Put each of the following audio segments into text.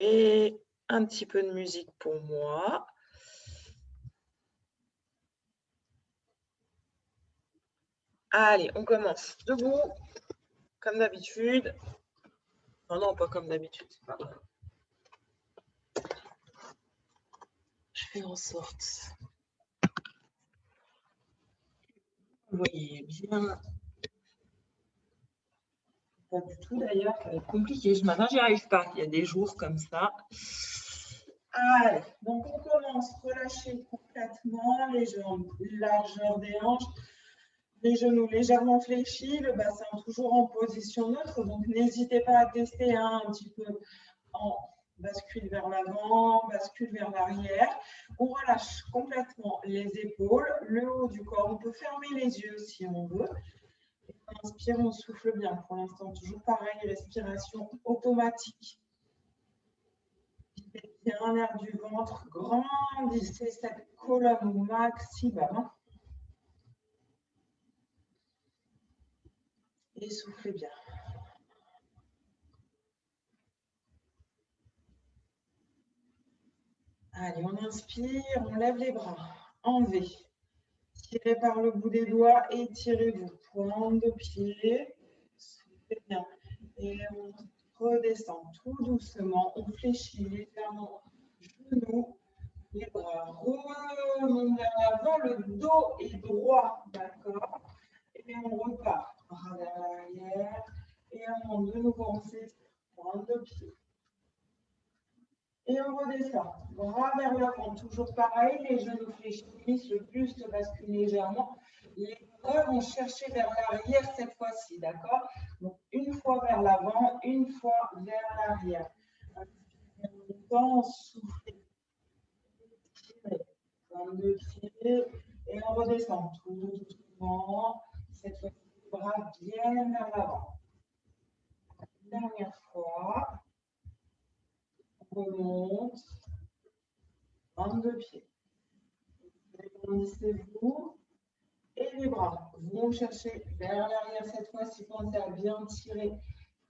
Et un petit peu de musique pour moi. Allez, on commence. Debout, comme d'habitude. Non, non, pas comme d'habitude, c'est pas grave. Je fais en sorte. Vous voyez bien. Pas du tout d'ailleurs, ça va être compliqué. Ce matin, j'y arrive pas. Il y a des jours comme ça. Allez, donc on commence. Relâchez complètement les jambes, largeur des hanches. Les genoux légèrement fléchis, le bassin toujours en position neutre. Donc, n'hésitez pas à tester un petit peu en bascule vers l'avant, bascule vers l'arrière. On relâche complètement les épaules, le haut du corps. On peut fermer les yeux si on veut. Et on inspire, on souffle bien. Pour l'instant, toujours pareil, respiration automatique. Bien l'air du ventre, grandissez cette colonne au maximum. Et soufflez bien. Allez, on inspire, on lève les bras en V. Tirez par le bout des doigts, étirez-vous. Pointe de pied, soufflez bien. Et on redescend tout doucement. On fléchit légèrement genoux, les bras remontent vers l'avant. Le dos est droit, d'accord? Et on repart. Bras vers l'arrière. Et on monte de nouveau, on s'étire. Pointe de pied. Et on redescend. Bras vers l'avant, toujours pareil, les genoux fléchissent, le buste bascule légèrement. Les bras vont chercher vers l'arrière cette fois-ci, d'accord? Donc, une fois vers l'avant, une fois vers l'arrière. Longtemps, soufflez. Pointe de pied. Et on redescend tout doucement. Cette fois-ci, les bras bien vers l'avant. Dernière fois. On remonte. Pointe de pied. Grandissez-vous. Et les bras vont chercher vers l'arrière cette fois-ci. Pensez à bien tirer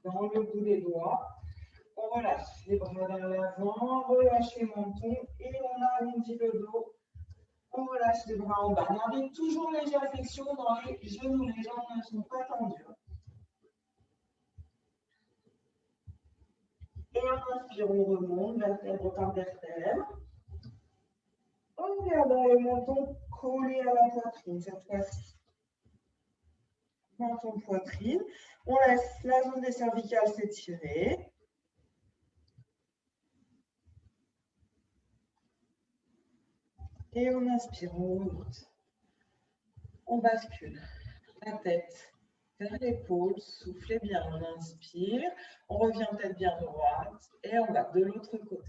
dans le bout des doigts. On relâche les bras vers l'avant, relâchez le menton et on arrondit le dos. On relâche les bras en bas. Gardez toujours légère flexion dans les genoux. Les jambes ne sont pas tendues. Et on inspire, on remonte, vertèbre par vertèbre. En gardant le menton collé à la poitrine cette fois-ci. Menton poitrine. On laisse la zone des cervicales s'étirer. Et on inspire, on remonte. On bascule la tête vers l'épaule, soufflez bien, on inspire. On revient tête bien droite et on va de l'autre côté.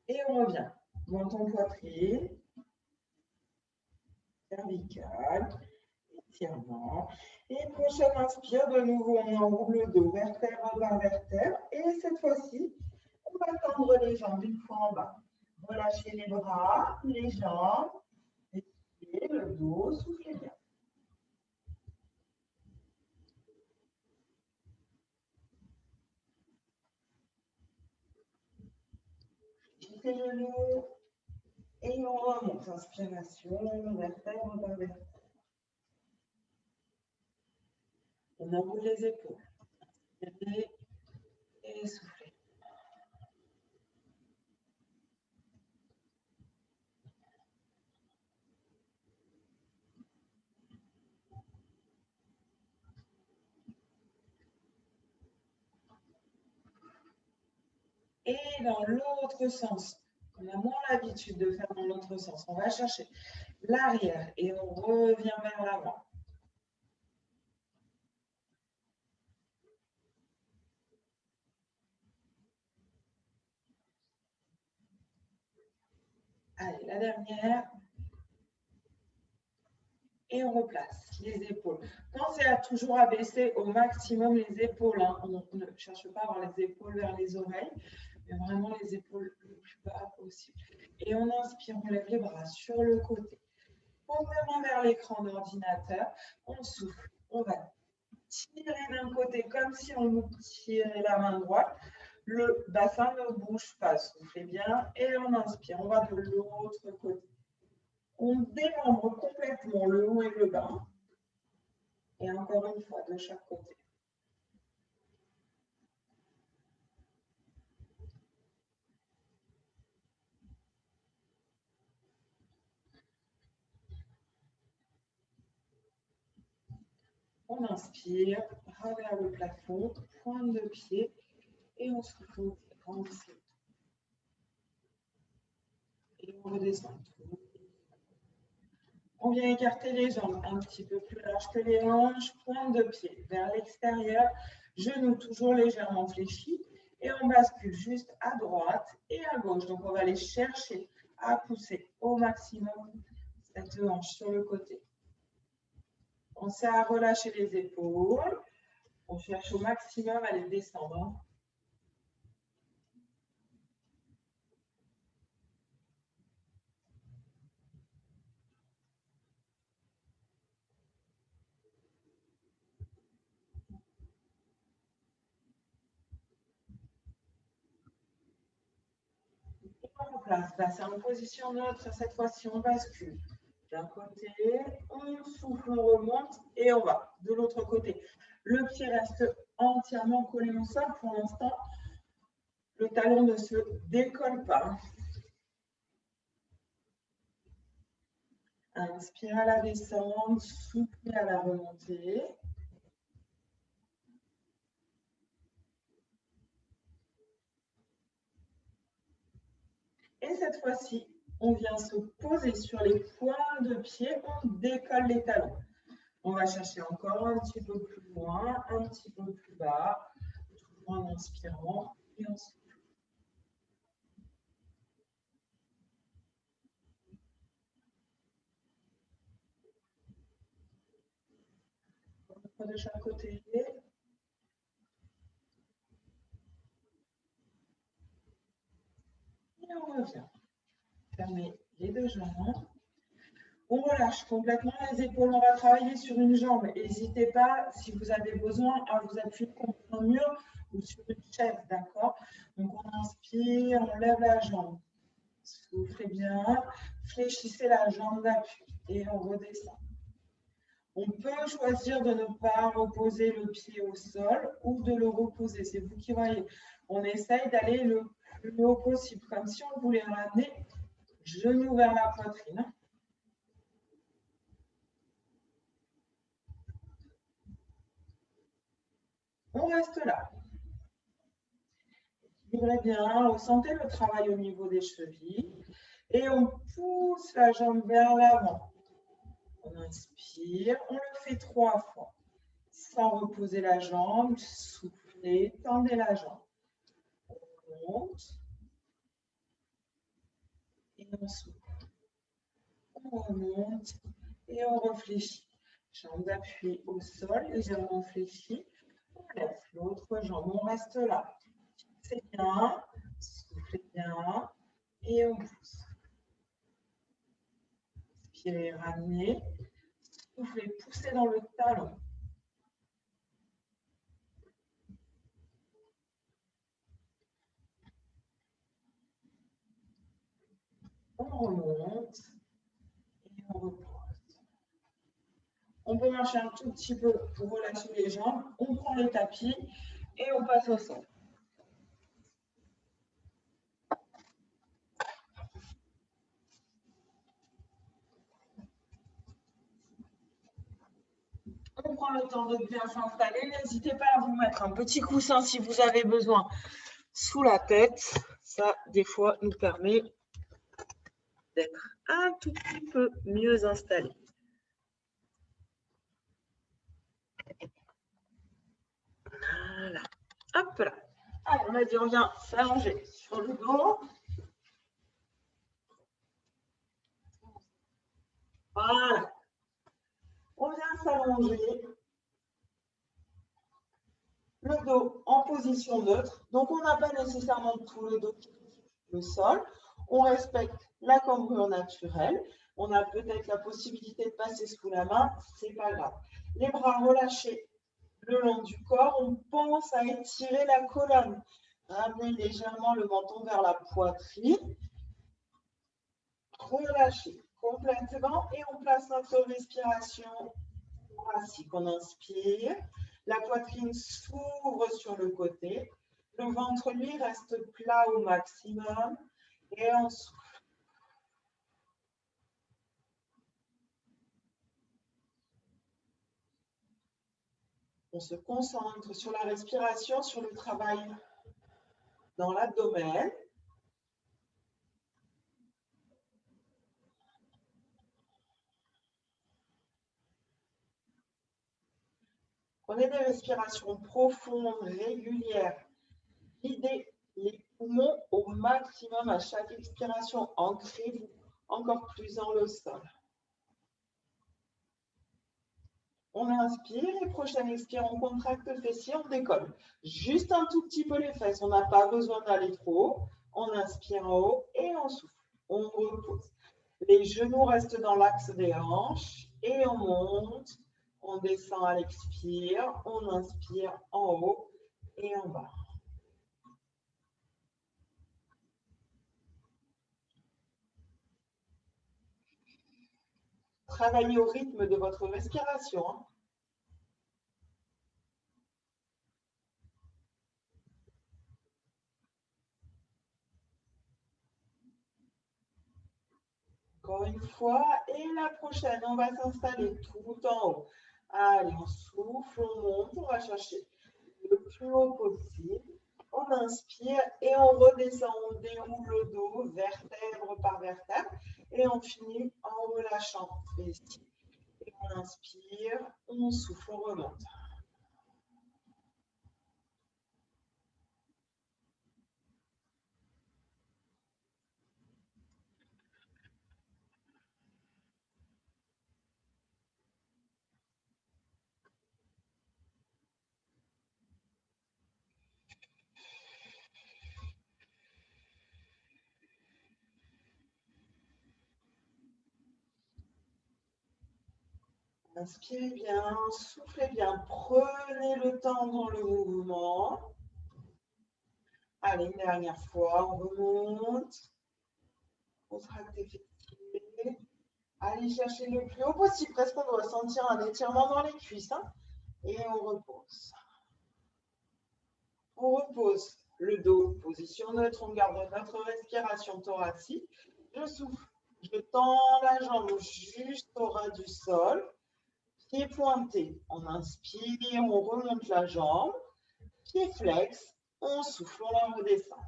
Et on revient. Menton poitrine, cervical, étirement. Et prochaine inspire, de nouveau on enroule le dos, vertèbre par vertèbre. Et cette fois-ci, on va tendre les jambes une fois en bas. Relâchez les bras, les jambes, et le dos, soufflez bien. Les genoux. Et on remonte. Inspiration, vertèbre par vertèbre. On enroule les épaules. Inspirez et soufflez. Et dans l'autre sens, on a moins l'habitude de faire dans l'autre sens. On va chercher l'arrière et on revient vers l'avant. Allez, la dernière. Et on replace les épaules. Pensez à toujours abaisser au maximum les épaules. Hein. On ne cherche pas à avoir les épaules vers les oreilles. Et vraiment les épaules le plus bas possible. Et on inspire, on lève les bras sur le côté. Pose les mains vers l'écran d'ordinateur. On souffle. On va tirer d'un côté comme si on nous tirait la main droite. Le bassin ne bouge pas. Soufflez bien. Et on inspire. On va de l'autre côté. On démembre complètement le haut et le bas. Et encore une fois, de chaque côté. On inspire, bras vers le plafond, pointe de pied, et on souffle, on tire. Et on redescend. On vient écarter les jambes un petit peu plus large que les hanches, pointe de pied vers l'extérieur, genoux toujours légèrement fléchis, et on bascule juste à droite et à gauche. Donc on va aller chercher à pousser au maximum cette hanche sur le côté. On sait à relâcher les épaules. On cherche au maximum à les descendre. On place, bassin en position neutre. Cette fois-ci, on bascule d'un côté, on souffle, on remonte et on va de l'autre côté. Le pied reste entièrement collé au sol. Pour l'instant, le talon ne se décolle pas. Inspire à la descente, souffle à la remontée. Et cette fois-ci, on vient se poser sur les points de pied, on décolle les talons. On va chercher encore un petit peu plus loin, un petit peu plus bas, toujours en inspirant et en soufflant. De chaque côté. Et on revient. Fermez les deux jambes. On relâche complètement les épaules. On va travailler sur une jambe. N'hésitez pas, si vous avez besoin, à vous appuyer contre un mur ou sur une chaise, d'accord? Donc, on inspire, on lève la jambe. Soufflez bien. Fléchissez la jambe d'appui et on redescend. On peut choisir de ne pas reposer le pied au sol ou de le reposer. C'est vous qui voyez. On essaye d'aller le plus haut possible, comme si on voulait ramener genou vers la poitrine. On reste là. Équilibrez bien, ressentez le travail au niveau des chevilles et on pousse la jambe vers l'avant. On inspire, on le fait 3 fois. Sans reposer la jambe, soufflez, tendez la jambe. On monte et on souffle. On remonte et on réfléchit. Jambe d'appui au sol, légèrement fléchie. On laisse l'autre jambe, on reste là. C'est bien, soufflez bien et on pousse. Inspirez, ramenez. Soufflez, poussez dans le talon. On remonte et on repose. On peut marcher un tout petit peu pour relâcher les jambes. On prend les tapis et on passe au sol. On prend le temps de bien s'installer. N'hésitez pas à vous mettre un petit coussin si vous avez besoin sous la tête. Ça, des fois, nous permet d'être un tout petit peu mieux installés. Voilà. Hop là. Allez, on a dit on vient s'allonger sur le dos. Voilà. On vient s'allonger. Le dos en position. position neutre. Donc, on n'a pas nécessairement tout le dos qui touche le sol. On respecte la cambrure naturelle. On a peut-être la possibilité de passer sous la main, c'est pas grave. Les bras relâchés le long du corps, on pense à étirer la colonne. Ramener légèrement le menton vers la poitrine. Relâcher complètement et on place notre respiration thoracique. On inspire, la poitrine s'ouvre sur le côté, le ventre lui reste plat au maximum et on souffle. On se concentre sur la respiration, sur le travail dans l'abdomen. Prenez des respirations profondes, régulières. Videz les poumons au maximum à chaque expiration. Ancrez-vous encore plus dans le sol. On inspire et prochaine expire, on contracte le fessier, on décolle. Juste un tout petit peu les fesses, on n'a pas besoin d'aller trop haut. On inspire en haut et on souffle. On repose. Les genoux restent dans l'axe des hanches et on monte. On descend à l'expire, on inspire en haut et en bas. Travaillez au rythme de votre respiration. Encore une fois, et la prochaine, on va s'installer tout en haut. Allez, on souffle, on monte, on va chercher le plus haut possible. On inspire et on redescend, on déroule le dos, vertèbre par vertèbre, et on finit en relâchant. Et on inspire, on souffle, on remonte. Inspirez bien, soufflez bien, prenez le temps dans le mouvement. Allez, une dernière fois, on remonte. Contractez, fixez. Allez chercher le plus haut possible, presque on doit sentir un étirement dans les cuisses. Et on repose. On repose le dos, position neutre, on garde notre respiration thoracique. Je souffle, je tends la jambe juste au ras du sol. Pied pointé, on inspire, on remonte la jambe. Pied flex, on souffle, on la redescend.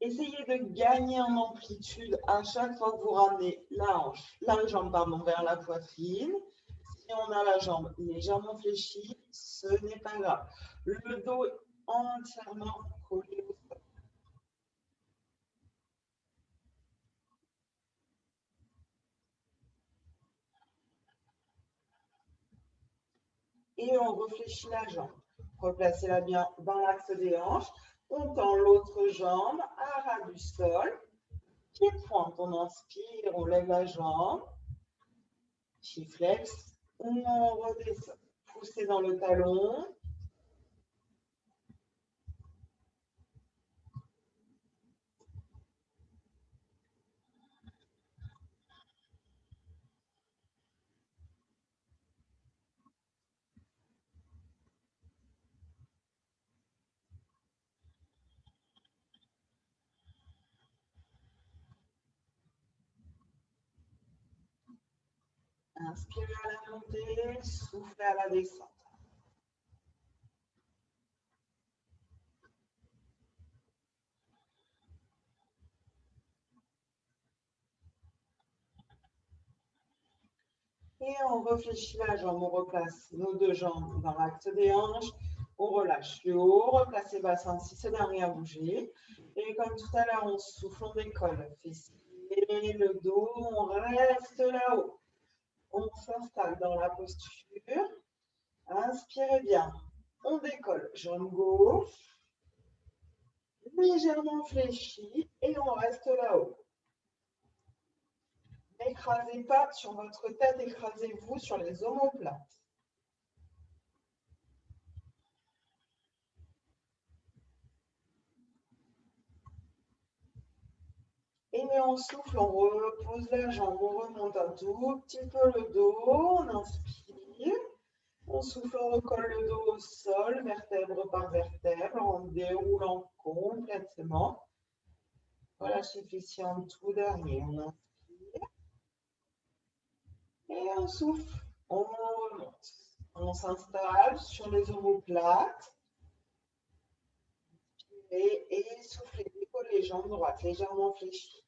Essayez de gagner en amplitude à chaque fois que vous ramenez la jambe vers la poitrine. Si on a la jambe légèrement fléchie, ce n'est pas grave. Le dos est entièrement collé au sol. Et on réfléchit la jambe. Replacez-la bien dans l'axe des hanches. On tend l'autre jambe à ras du sol. Pied pointe, on inspire, on lève la jambe. Pied flex, on redescend. Poussez dans le talon. Inspirez à la montée, soufflez à la descente. Et on réfléchit la jambe, on replace nos deux jambes dans l'axe des hanches, on relâche le haut, replace les bassins si ça n'a rien à bouger. Et comme tout à l'heure, on souffle, on décolle. Fessiers, le dos, on reste là-haut. On s'installe dans la posture. Inspirez bien. On décolle. Jambe gauche, légèrement fléchie et on reste là-haut. N'écrasez pas sur votre tête, écrasez-vous sur les omoplates. Et on souffle, on repose la jambe, on remonte un tout petit peu le dos, on inspire. On souffle, on recolle le dos au sol, vertèbre par vertèbre, en déroulant complètement. Relâchez les fessiers en tout dernier. On inspire. Et on souffle, on remonte. On s'installe sur les omoplates. Et soufflez, décollez les jambes droites, légèrement fléchies.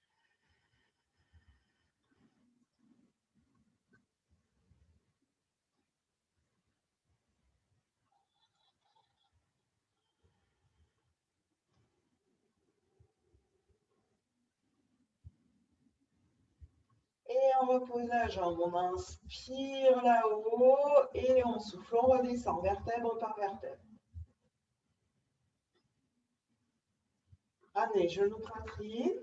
Et on repose la jambe, on inspire là-haut et on souffle, on redescend, vertèbre par vertèbre. Allez, genoux poitrine.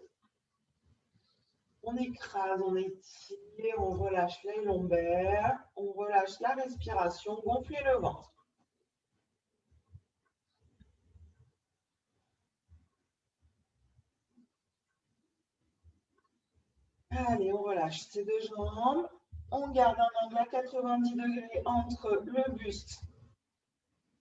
On écrase, on étire, on relâche les lombaires, on relâche la respiration, gonflez le ventre. Allez, on relâche ces deux jambes. On garde un angle à 90 degrés entre le buste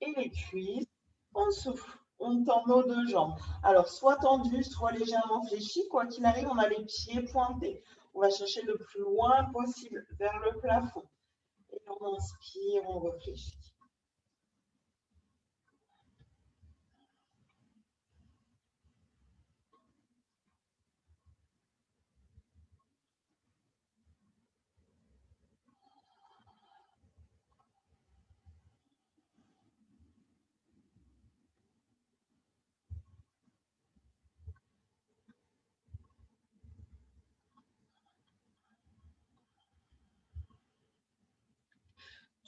et les cuisses. On souffle, on tend nos deux jambes. Alors, soit tendues, soit légèrement fléchies. Quoi qu'il arrive, on a les pieds pointés. On va chercher le plus loin possible vers le plafond. Et on inspire, on réfléchit.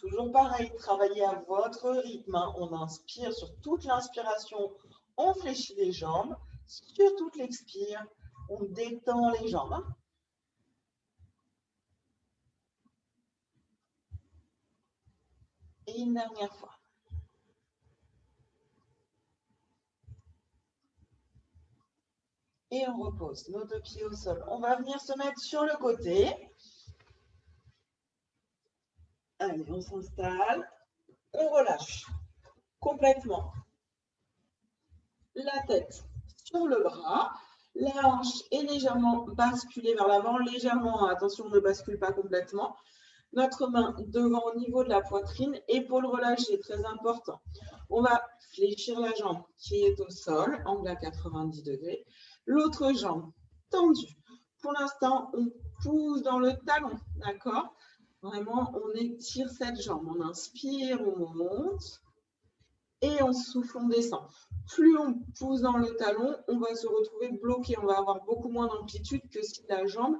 Toujours pareil, travaillez à votre rythme. On inspire sur toute l'inspiration, on fléchit les jambes. Sur toute l'expire, on détend les jambes. Et une dernière fois. Et on repose nos deux pieds au sol. On va venir se mettre sur le côté. Allez, on s'installe. On relâche complètement la tête sur le bras. La hanche est légèrement basculée vers l'avant, légèrement, attention, on ne bascule pas complètement. Notre main devant au niveau de la poitrine, épaules relâchées, très important. On va fléchir la jambe qui est au sol, angle à 90 degrés. L'autre jambe tendue. Pour l'instant, on pousse dans le talon, d'accord? Vraiment, on étire cette jambe. On inspire, on monte. Et on souffle, on descend. Plus on pousse dans le talon, on va se retrouver bloqué. On va avoir beaucoup moins d'amplitude que si la jambe,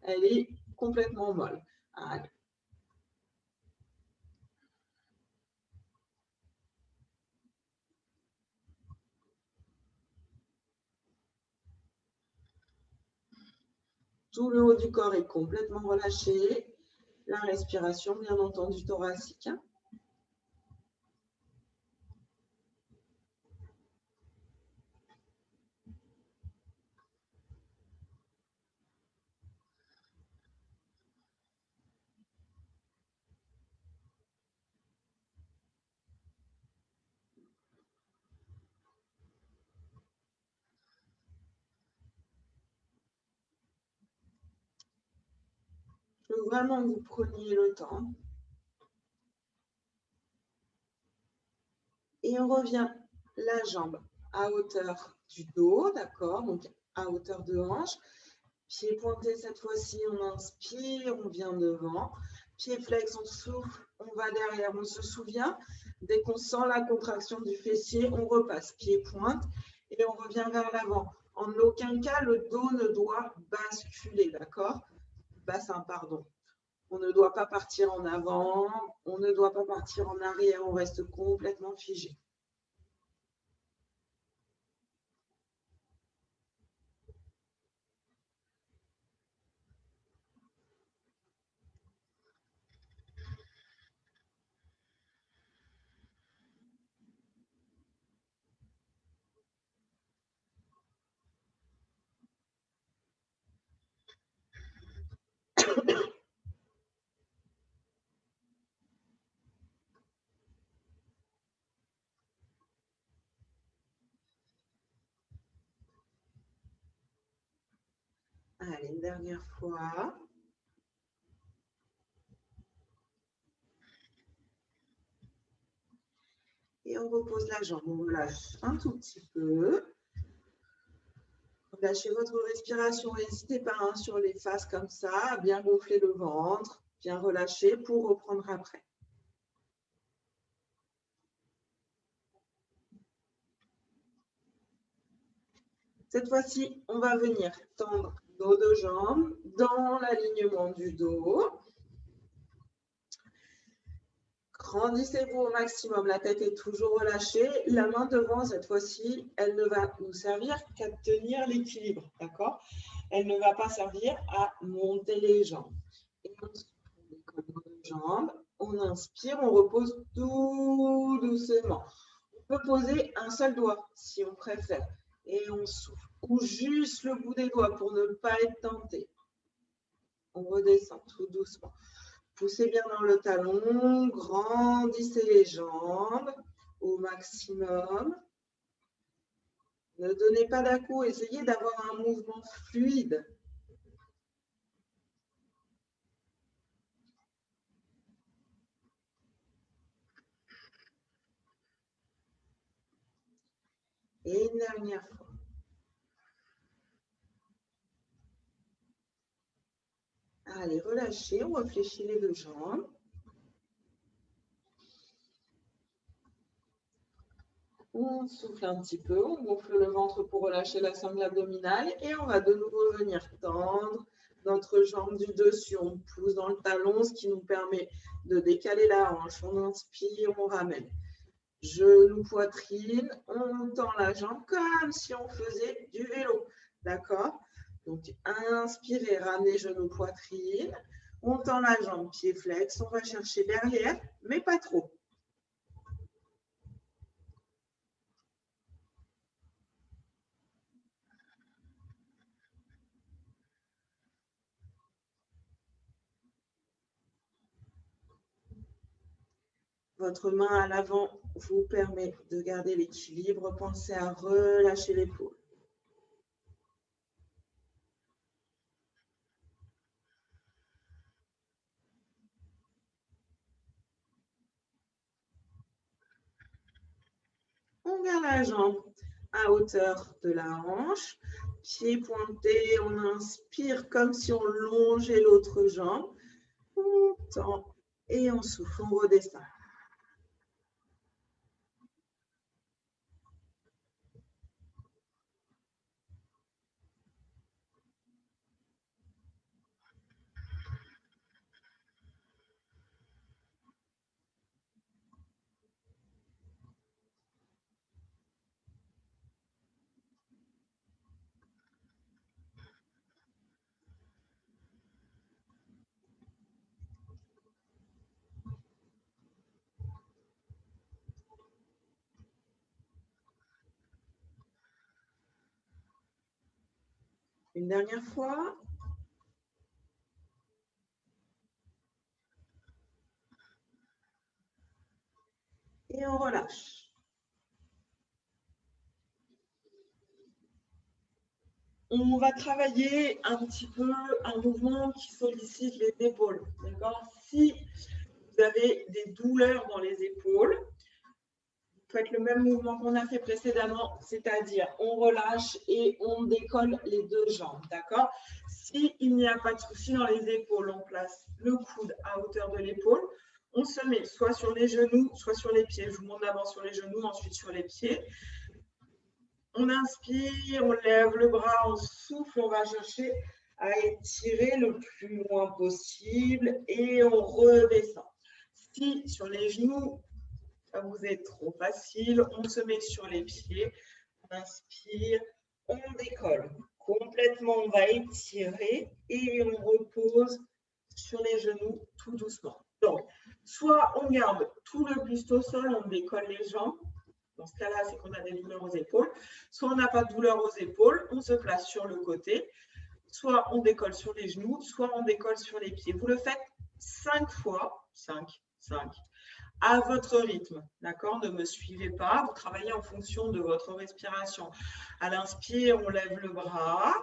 elle est complètement molle. Allez. Tout le haut du corps est complètement relâché. La respiration, bien entendu, thoracique. Je veux vraiment que vous preniez le temps. Et on revient la jambe à hauteur du dos, d'accord? Donc à hauteur de hanche. Pied pointé cette fois-ci, on inspire, on vient devant. pied flex, on souffle, on va derrière, on se souvient. Dès qu'on sent la contraction du fessier, on repasse pied pointe et on revient vers l'avant. En aucun cas, le dos ne doit basculer, d'accord? Bassin, pardon. On ne doit pas partir en avant, on ne doit pas partir en arrière, on reste complètement figé. Allez, une dernière fois. Et on repose la jambe, on relâche un tout petit peu. Lâchez votre respiration, n'hésitez pas hein, sur les faces comme ça, à bien gonfler le ventre, bien relâcher pour reprendre après. Cette fois-ci, on va venir tendre nos deux jambes dans l'alignement du dos. Grandissez-vous au maximum, la tête est toujours relâchée. La main devant, cette fois-ci, elle ne va nous servir qu'à tenir l'équilibre, d'accord? Elle ne va pas servir à monter les jambes. Et on se décolle nos deux jambes, on inspire, on repose tout doucement. On peut poser un seul doigt si on préfère. Et on souffle. Ou juste le bout des doigts pour ne pas être tenté. On redescend tout doucement. Poussez bien dans le talon, grandissez les jambes au maximum. Ne donnez pas d'à-coups, essayez d'avoir un mouvement fluide. Et une dernière fois. Allez, relâchez, on réfléchit les deux jambes. On souffle un petit peu, on gonfle le ventre pour relâcher la sangle abdominale et on va de nouveau venir tendre notre jambe du dessus. On pousse dans le talon, ce qui nous permet de décaler la hanche. On inspire, on ramène. Genou, poitrine, on tend la jambe comme si on faisait du vélo. D'accord? Donc, inspirez, ramenez genou, poitrine. On tend la jambe, pied flex. On va chercher derrière, mais pas trop. Votre main à l'avant vous permet de garder l'équilibre. Pensez à relâcher l'épaule. On garde la jambe à hauteur de la hanche. Pied pointé, on inspire comme si on longeait l'autre jambe. On tend et on souffle, on redescend. Une dernière fois. Et on relâche. On va travailler un petit peu un mouvement qui sollicite les épaules. D'accord? Si vous avez des douleurs dans les épaules, vous faites le même mouvement qu'on a fait précédemment, c'est-à-dire on relâche et on décolle les deux jambes, d'accord? S'il n'y a pas de souci dans les épaules, on place le coude à hauteur de l'épaule. On se met soit sur les genoux, soit sur les pieds. Je vous montre d'abord sur les genoux, ensuite sur les pieds. On inspire, on lève le bras, on souffle, on va chercher à étirer le plus loin possible et on redescend. Si sur les genoux, ça vous est trop facile, on se met sur les pieds, on inspire, on décolle. Complètement, on va étirer et on repose sur les genoux tout doucement. Donc, soit on garde tout le buste au sol, on décolle les jambes. Dans ce cas-là, c'est qu'on a des douleurs aux épaules. Soit on n'a pas de douleur aux épaules, on se place sur le côté. Soit on décolle sur les genoux, soit on décolle sur les pieds. Vous le faites 5 fois, 5, à votre rythme. D'accord? Ne me suivez pas. Vous travaillez en fonction de votre respiration. À l'inspire, on lève le bras.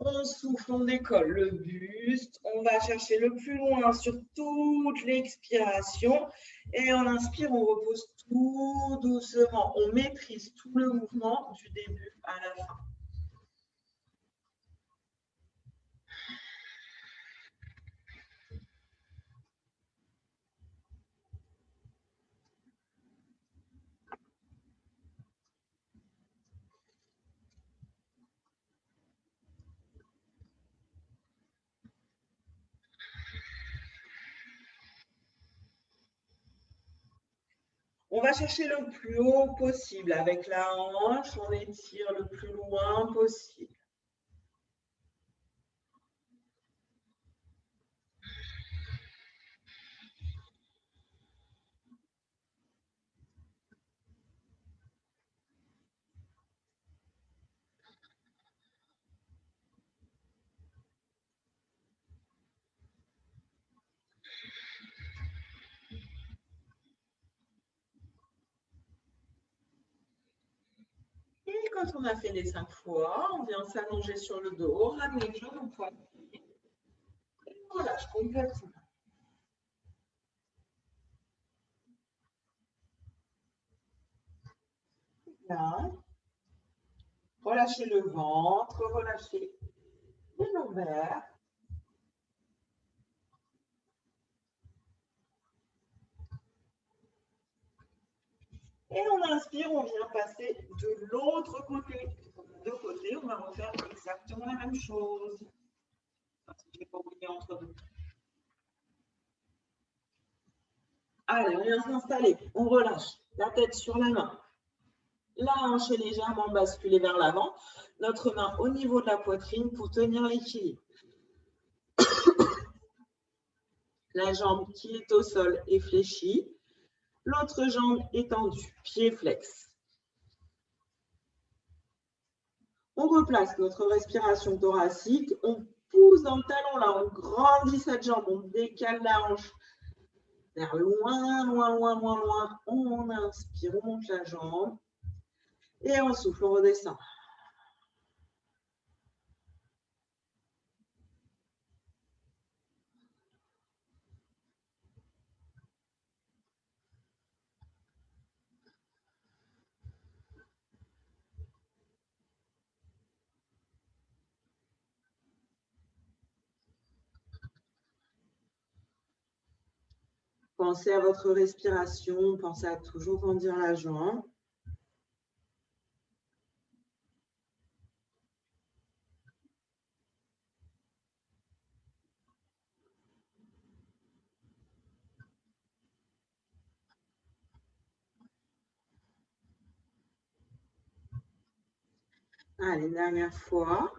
On souffle, on décolle le buste. On va chercher le plus loin sur toute l'expiration. Et on inspire, on repose tout doucement. On maîtrise tout le mouvement du début à la fin. On va chercher le plus haut possible. Avec la hanche, on étire le plus loin possible. Et quand on a fait les 5 fois, on vient s'allonger sur le dos, ramener les jambes au poignet. Et on relâche complètement. Bien. Relâchez le ventre, relâchez les lombaires. Et on inspire, on vient passer de l'autre côté. De côté, on va refaire exactement la même chose. Je vais pas oublier entre deux. Allez, on vient s'installer. On relâche la tête sur la main. La hanche est légèrement basculée vers l'avant. Notre main au niveau de la poitrine pour tenir l'équilibre. La jambe qui est au sol est fléchie. L'autre jambe est tendue, pied flex. On replace notre respiration thoracique. On pousse dans le talon, là, on grandit cette jambe. On décale la hanche vers loin, loin, loin, loin, loin. On inspire, on monte la jambe. Et on souffle, on redescend. Pensez à votre respiration, pensez à toujours grandir la jambe. Allez, dernière fois.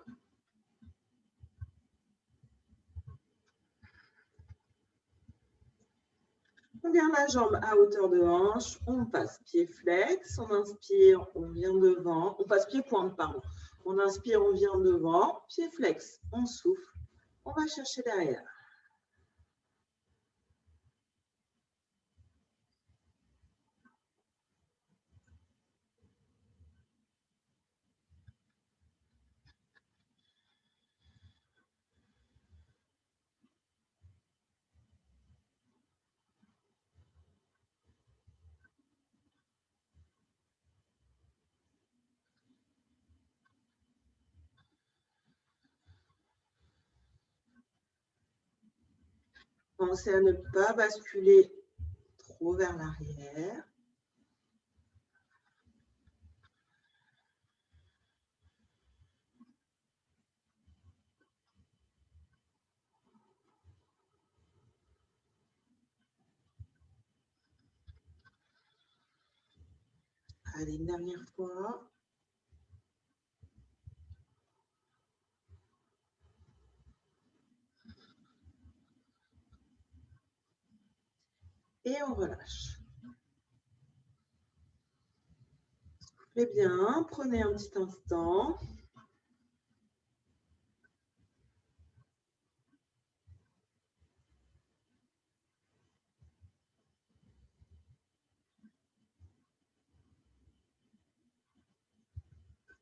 On garde la jambe à hauteur de hanche, on passe pied flex, on inspire, on vient devant, on passe pied pointe, pardon. On inspire, on vient devant, pied flex, on souffle, on va chercher derrière. Pensez à ne pas basculer trop vers l'arrière. Allez, une dernière fois. Et on relâche. Soufflez bien, prenez un petit instant.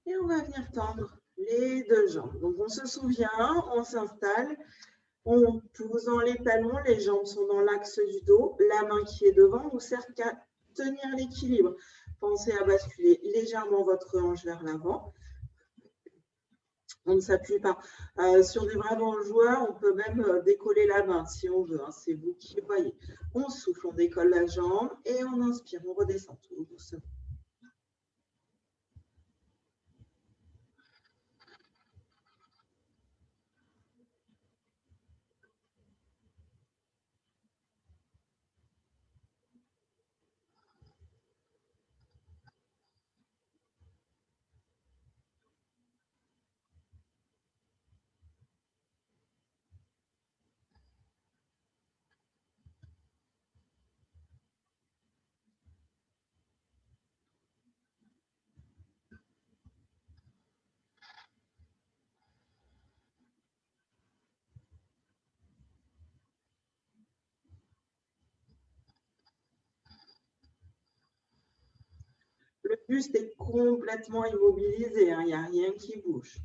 Et on va venir tendre les deux jambes. Donc, on se souvient, on s'installe, on pose dans les talons, les jambes sont dans l'axe du dos, la main qui est devant nous sert qu'à tenir l'équilibre. Pensez à basculer légèrement votre hanche vers l'avant. On ne s'appuie pas. Si on est vraiment joueur, on peut même décoller la main si on veut. Hein. C'est vous qui voyez. On souffle, on décolle la jambe et on inspire, on redescend tout doucement. Le buste est complètement immobilisé, hein, il n'y a rien qui bouge.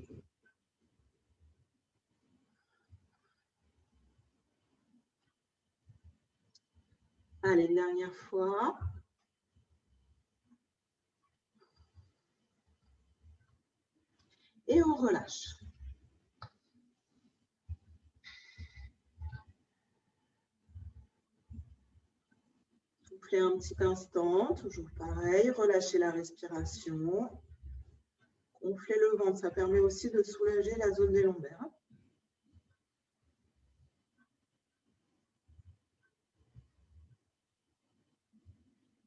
Allez, dernière fois. Et on relâche. Soufflez un petit instant, toujours pareil, relâchez la respiration. Gonflez le ventre, ça permet aussi de soulager la zone des lombaires.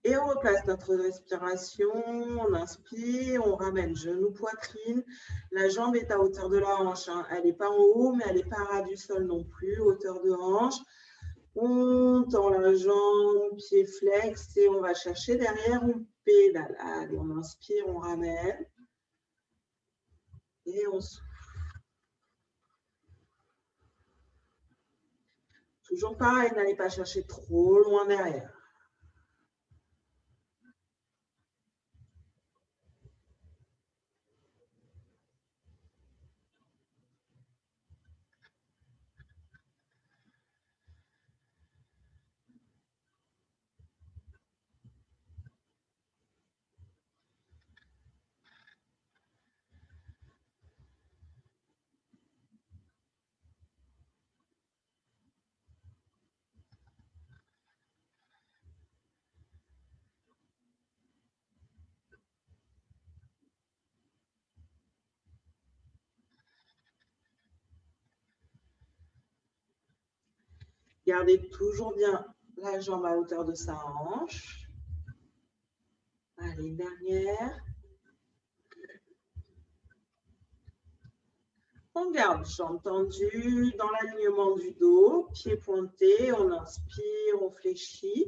Et on replace notre respiration, on inspire, on ramène genou, poitrine. La jambe est à hauteur de la hanche. Hein. Elle n'est pas en haut, mais elle n'est pas ras du sol non plus, hauteur de hanche. On tend la jambe, pied flex et on va chercher derrière, on pédale. Allez, on inspire, on ramène. Et on souffle. Toujours pareil, n'allez pas chercher trop loin derrière. Gardez toujours bien la jambe à hauteur de sa hanche. Allez, dernière. On garde jambe tendue dans l'alignement du dos, pied pointé, on inspire, on fléchit,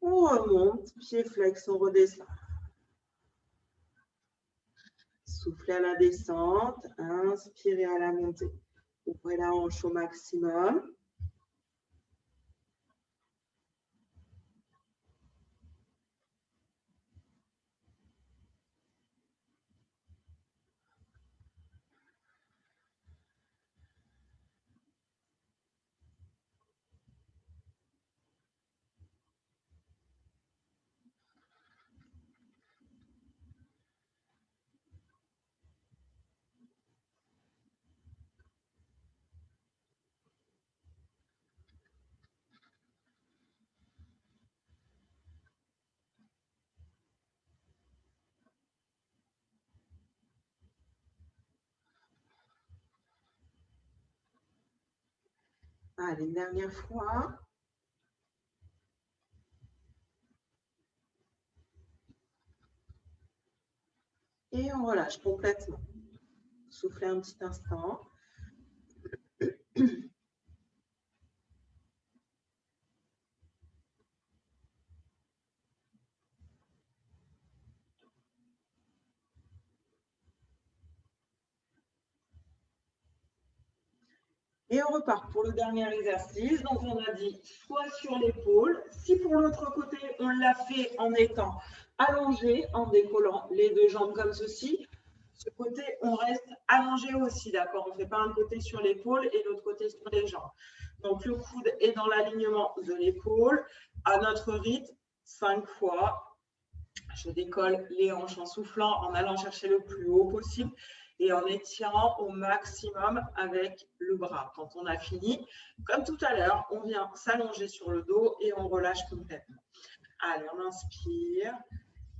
on remonte, pied flex, on redescend. Soufflez à la descente, inspirez à la montée. Ouvrez la hanche au maximum. Allez, une dernière fois. Et on relâche complètement. Soufflez un petit instant. Et on repart pour le dernier exercice. Donc, on a dit soit sur l'épaule. Si pour l'autre côté, on l'a fait en étant allongé, en décollant les deux jambes comme ceci, ce côté, on reste allongé aussi, d'accord? On ne fait pas un côté sur l'épaule et l'autre côté sur les jambes. Donc, le coude est dans l'alignement de l'épaule. À notre rythme, 5 fois. Je décolle les hanches en soufflant, en allant chercher le plus haut possible et en étirant au maximum avec le bras. Quand on a fini, comme tout à l'heure, on vient s'allonger sur le dos et on relâche complètement. Allez, on inspire,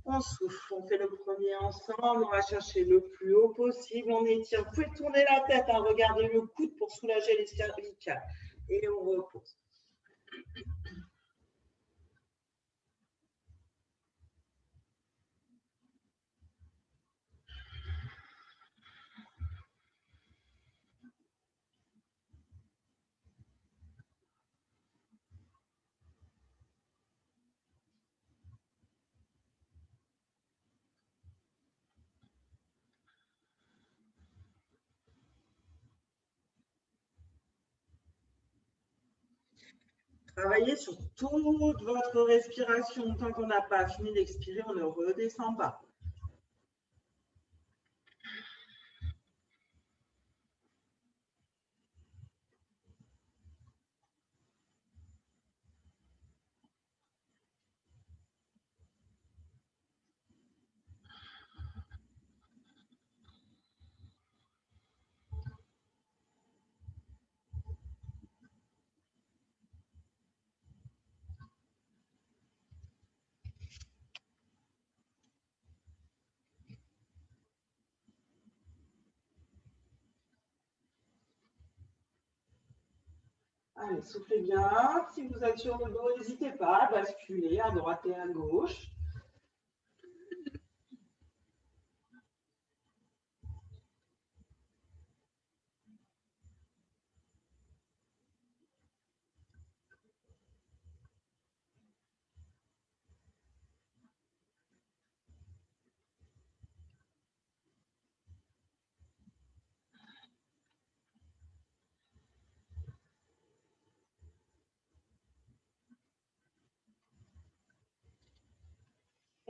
on souffle, on fait le premier ensemble, on va chercher le plus haut possible, on étire. Vous pouvez tourner la tête, hein, regardez le coude pour soulager les cervicales et on repose. Travaillez sur toute votre respiration. Tant qu'on n'a pas fini d'expirer, on ne redescend pas. Allez, soufflez bien. Si vous êtes sur le dos, n'hésitez pas à basculer à droite et à gauche.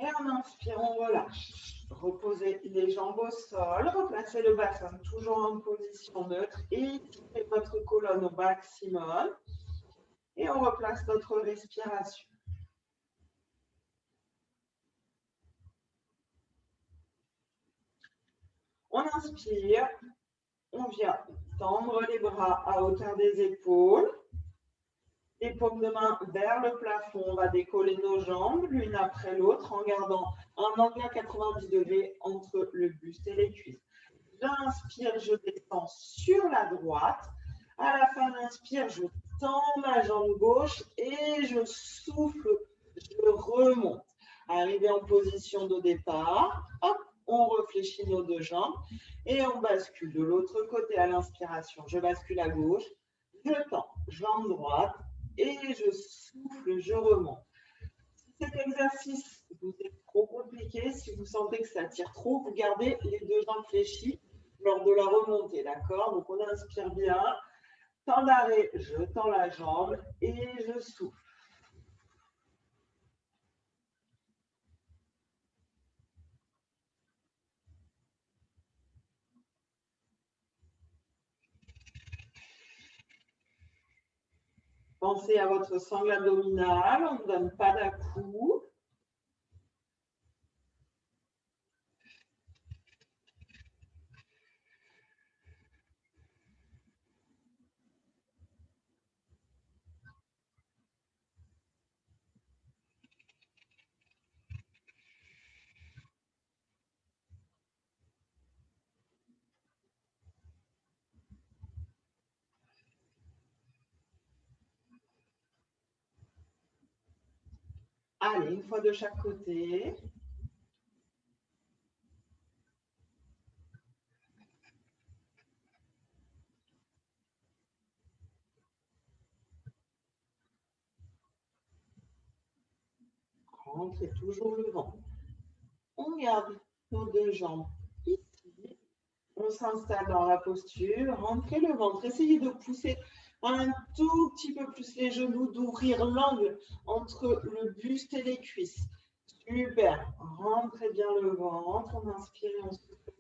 Et en inspirant, on relâche. Reposez les jambes au sol, replacez le bassin toujours en position neutre et tirez votre colonne au maximum. Et on replace notre respiration. On inspire, on vient tendre les bras à hauteur des épaules. Les paumes de main vers le plafond, on va décoller nos jambes l'une après l'autre en gardant un angle à 90 degrés entre le buste et les cuisses. J'inspire, je descends sur la droite. À la fin d'inspire, je tends ma jambe gauche et je souffle, je remonte. Arrivé en position de départ, hop, on réfléchit nos deux jambes et on bascule de l'autre côté à l'inspiration. Je bascule à gauche, je tends, jambe droite, et je souffle, je remonte. Si cet exercice vous est trop compliqué, si vous sentez que ça tire trop, vous gardez les deux jambes fléchies lors de la remontée, d'accord? Donc on inspire bien, temps d'arrêt, je tends la jambe et je souffle. Pensez à votre sangle abdominale, on ne donne pas d'à-coups. Allez, une fois de chaque côté. Rentrez toujours le ventre. On garde nos deux jambes ici. On s'installe dans la posture. Rentrez le ventre. Essayez de pousser un tout petit peu plus les genoux, d'ouvrir l'angle entre le buste et les cuisses. Super. Rentrez bien le ventre. On inspire et on souffle.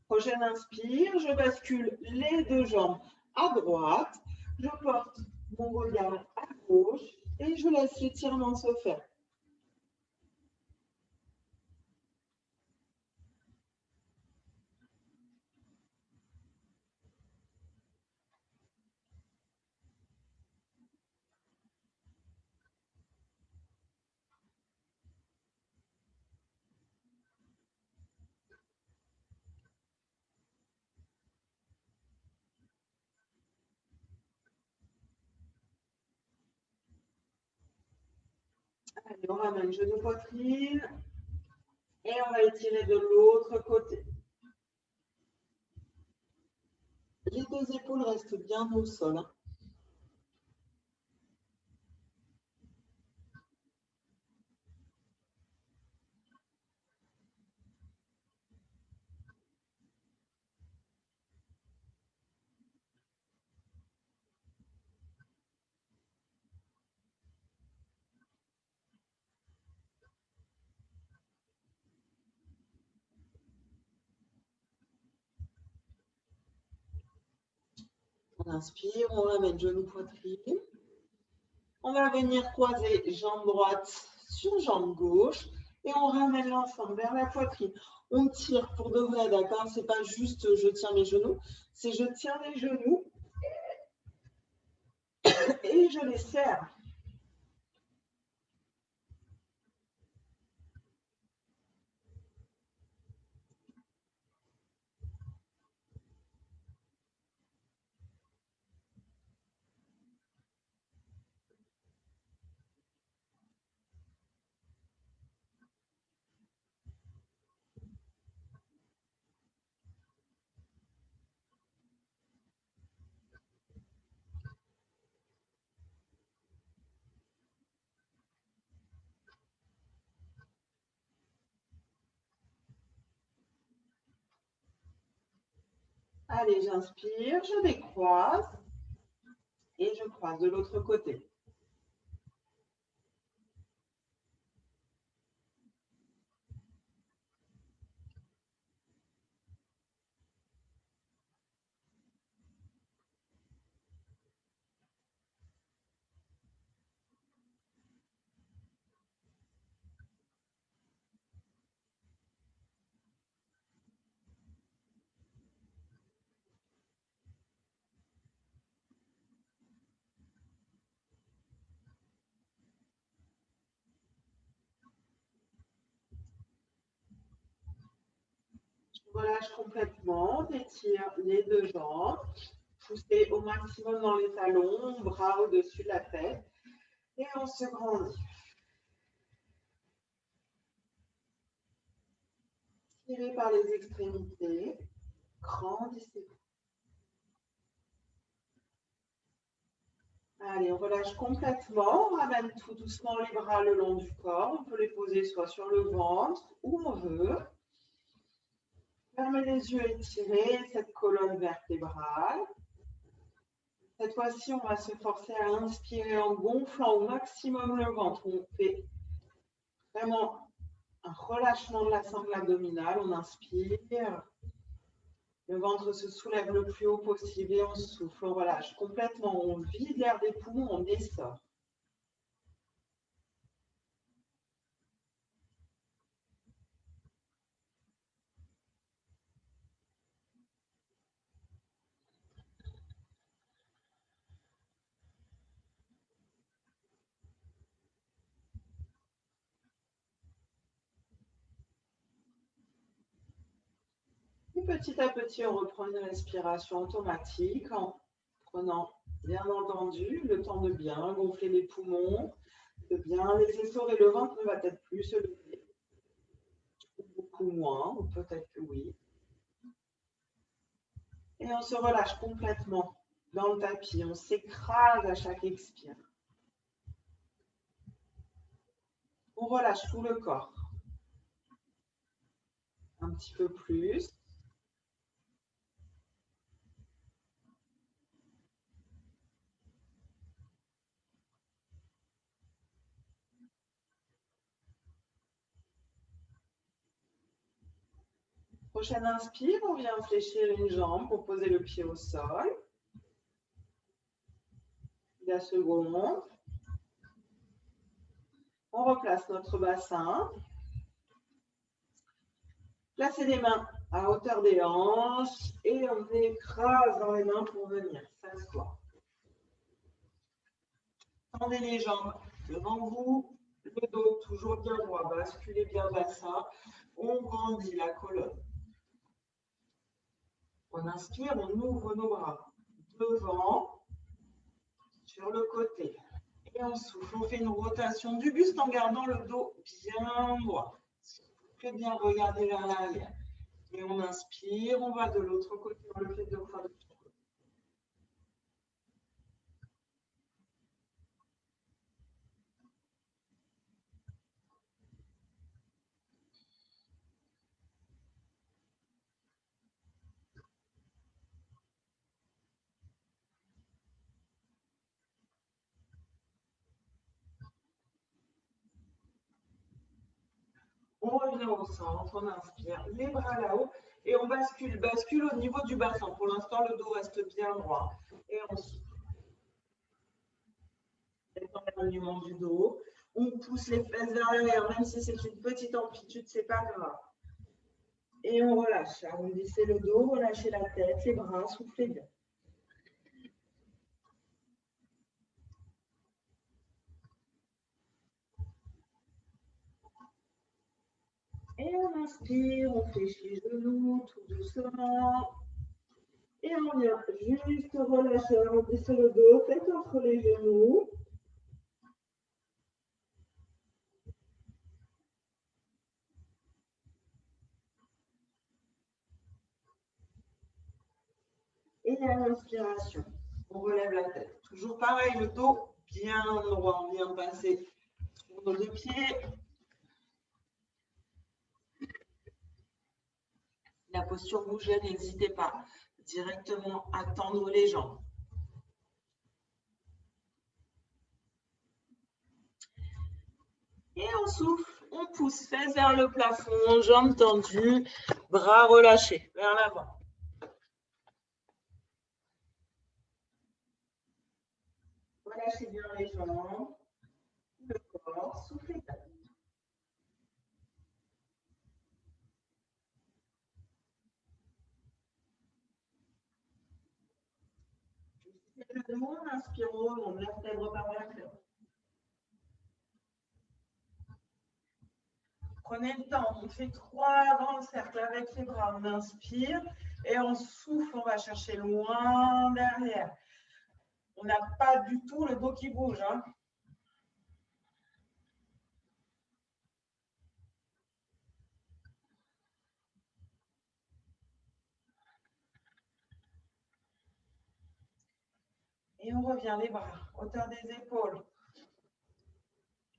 Prochaine inspire, je bascule les deux jambes à droite. Je porte mon regard à gauche et je laisse l'étirement se faire. Allez, on ramène genou poitrine et on va étirer de l'autre côté. Les deux épaules restent bien au sol. On inspire, on ramène genou poitrine. On va venir croiser jambe droite sur jambe gauche et on ramène l'ensemble vers la poitrine. On tire pour de vrai, d'accord? C'est pas juste je tiens mes genoux, c'est je tiens les genoux et je les serre. Allez, j'inspire, je décroise et je croise de l'autre côté. Je relâche complètement, on étire les deux jambes, poussez au maximum dans les talons, bras au-dessus de la tête et on se grandit. Tirez par les extrémités, grandissez. Allez, on relâche complètement, on ramène tout doucement les bras le long du corps, on peut les poser soit sur le ventre, où on veut. Fermez les yeux, étirez cette colonne vertébrale. Cette fois-ci, on va se forcer à inspirer en gonflant au maximum le ventre. On fait vraiment un relâchement de la sangle abdominale. On inspire. Le ventre se soulève le plus haut possible et on souffle. On relâche complètement. On vide l'air des poumons, on essore. petit à petit, on reprend une respiration automatique en prenant, bien entendu, le temps de bien gonfler les poumons, de bien les essorer. Le ventre ne va peut-être plus se lever, ou beaucoup moins, ou peut-être que oui. Et on se relâche complètement dans le tapis. On s'écrase à chaque expire. On relâche tout le corps. Un petit peu plus. Prochaine inspire, on vient fléchir une jambe pour poser le pied au sol. La seconde. On replace notre bassin. Placez les mains à hauteur des hanches et on écrase dans les mains pour venir s'asseoir. Tendez les jambes devant vous, le dos toujours bien droit, basculez bien le bassin. On grandit la colonne. On inspire, on ouvre nos bras devant, sur le côté. Et on souffle, on fait une rotation du buste en gardant le dos bien droit. Très bien, regardez vers l'arrière. Et on inspire, on va de l'autre côté, on le fait deux fois de suite. On revient au centre, on inspire, les bras là-haut et on bascule au niveau du bassin. Pour l'instant, le dos reste bien droit. Et on souffle. L'éloignement du dos. On pousse les fesses vers l'arrière, même si c'est une petite amplitude, c'est pas grave. Et on relâche. Arrondissez le dos, relâchez la tête, les bras, soufflez bien. Et on inspire, on fléchit les genoux tout doucement. Et on vient juste relâcher, arrondissez le dos, tête entre les genoux. Et à l'inspiration, on relève la tête. Toujours pareil, le dos bien droit, on vient passer sur nos deux pieds. La posture bougeait, n'hésitez pas directement à tendre les jambes. Et on souffle, on pousse, fesses vers le plafond, jambes tendues, bras relâchés vers l'avant. Relâchez bien les jambes, le corps, soufflez bien. Le genou, on inspire, on vertèbre par vertèbre. Prenez le temps, on fait 3 grands cercles avec les bras. On inspire et on souffle, on va chercher loin derrière. On n'a pas du tout le dos qui bouge. Hein. Et on revient les bras, hauteur des épaules.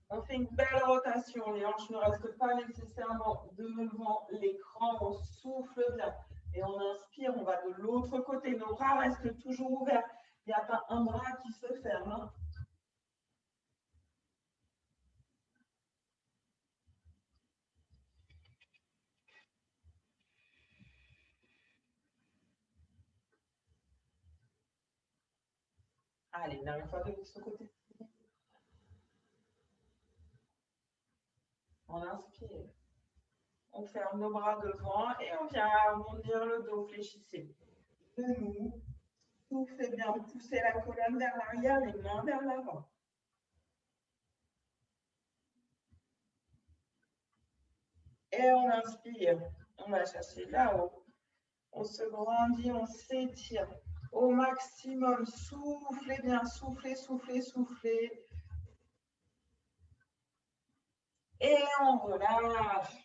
On fait une belle rotation. Les hanches ne restent pas nécessairement devant l'écran. On souffle bien. Et on inspire, on va de l'autre côté. Nos bras restent toujours ouverts. Il n'y a pas un bras qui se ferme. Hein. Allez, dernière fois de ce côté. On inspire. On ferme nos bras devant et on vient arrondir le dos. Fléchissez. Genoux. Soufflez bien. Poussez la colonne vers l'arrière, les mains vers l'avant. Et on inspire. On va chercher là-haut. On se grandit, on s'étire au maximum. Soufflez bien, soufflez, soufflez, soufflez. Et on relâche.